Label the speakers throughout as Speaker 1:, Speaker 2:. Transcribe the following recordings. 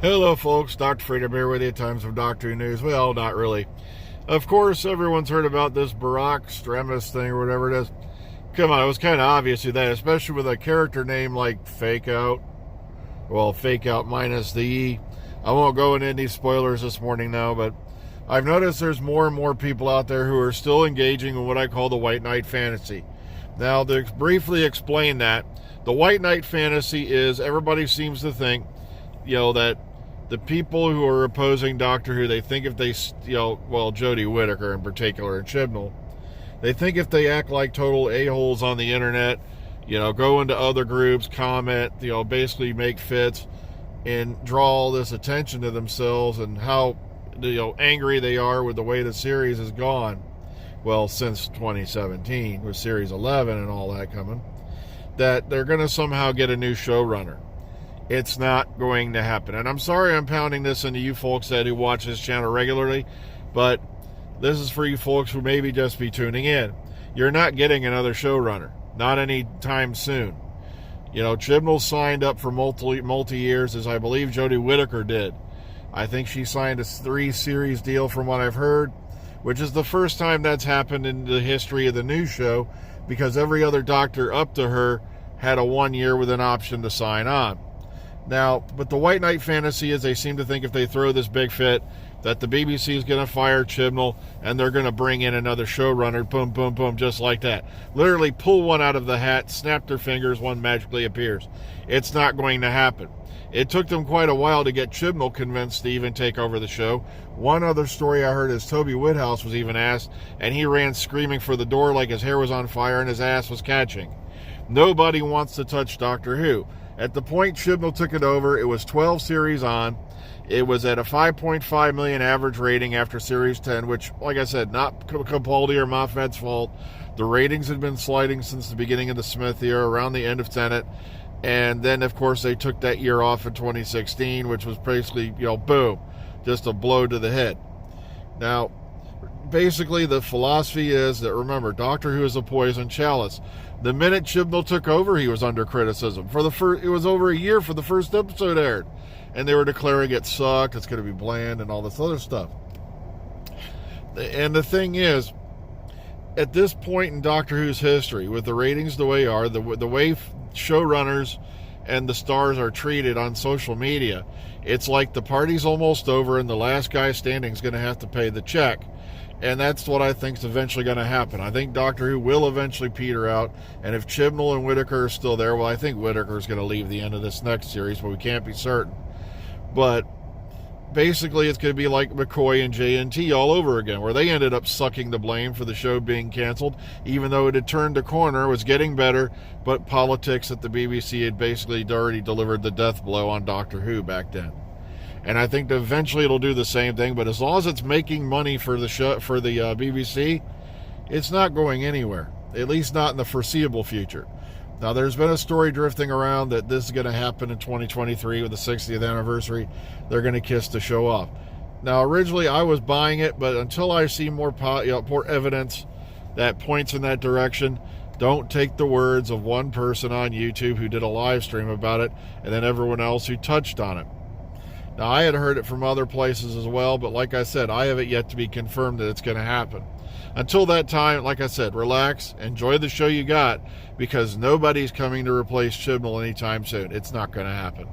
Speaker 1: Hello folks, Dr. Freedom here with you at Times of Doctor Who News. Well, not really. Of course, everyone's heard about this Barack Stremis thing or whatever it is. Come on, it was kind of obvious to that, especially with a character name like Fake Out. Well, Fake Out minus the E. I won't go into any spoilers this morning now, but I've noticed there's more and more people out there who are still engaging in what I call the White Knight fantasy. Now, to briefly explain that, the White Knight fantasy is everybody seems to think, that the people who are opposing Doctor Who, they think if they, Jodie Whittaker in particular and Chibnall, they think if they act like total a-holes on the internet, go into other groups, comment, basically make fits and draw all this attention to themselves and how, angry they are with the way the series has gone. Well, since 2017 with Series 11 and all that coming, that they're going to somehow get a new showrunner. It's not going to happen. And I'm sorry I'm pounding this into you folks that who watch this channel regularly, but this is for you folks who maybe just be tuning in. You're not getting another showrunner. Not anytime soon. Chibnall signed up for multi-years, as I believe Jodie Whittaker did. I think she signed a 3-series deal from what I've heard, which is the first time that's happened in the history of the new show, because every other doctor up to her had a 1 year with an option to sign on. Now, but the White Knight fantasy is they seem to think if they throw this big fit, that the BBC is going to fire Chibnall and they're going to bring in another showrunner, boom, boom, boom, just like that. Literally pull one out of the hat, snap their fingers, one magically appears. It's not going to happen. It took them quite a while to get Chibnall convinced to even take over the show. One other story I heard is Toby Woodhouse was even asked, and he ran screaming for the door like his hair was on fire and his ass was catching. Nobody wants to touch Doctor Who. At the point Chibnall took it over, it was 12 series on. It was at a 5.5 million average rating after Series 10, which, like I said, not Capaldi or Moffat's fault. The ratings had been sliding since the beginning of the Smith era, around the end of Tennant. And then, of course, they took that year off in 2016, which was basically, boom, just a blow to the head. Now, basically, the philosophy is that, remember, Doctor Who is a poison chalice. The minute Chibnall took over, he was under criticism. It was over a year for the first episode aired. And they were declaring it sucked, it's going to be bland, and all this other stuff. And the thing is, at this point in Doctor Who's history, with the ratings the way they are, the way showrunners and the stars are treated on social media, it's like the party's almost over and the last guy standing is going to have to pay the check. And that's what I think is eventually going to happen. I think Doctor Who will eventually peter out. And if Chibnall and Whittaker are still there, well, I think Whittaker is going to leave the end of this next series, but we can't be certain. But basically, it's going to be like McCoy and JNT all over again, where they ended up sucking the blame for the show being canceled, even though it had turned a corner, was getting better, but politics at the BBC had basically already delivered the death blow on Doctor Who back then. And I think that eventually it'll do the same thing, but as long as it's making money for the show, for the BBC, it's not going anywhere, at least not in the foreseeable future. Now, there's been a story drifting around that this is going to happen in 2023 with the 60th anniversary. They're going to kiss the show off. Now, originally I was buying it, but until I see more evidence that points in that direction, don't take the words of one person on YouTube who did a live stream about it and then everyone else who touched on it. Now, I had heard it from other places as well, but like I said, I have it yet to be confirmed that it's going to happen. Until that time, like I said, relax, enjoy the show you got, because nobody's coming to replace Chibnall anytime soon. It's not going to happen.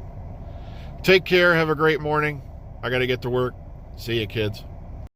Speaker 1: Take care. Have a great morning. I got to get to work. See you, kids.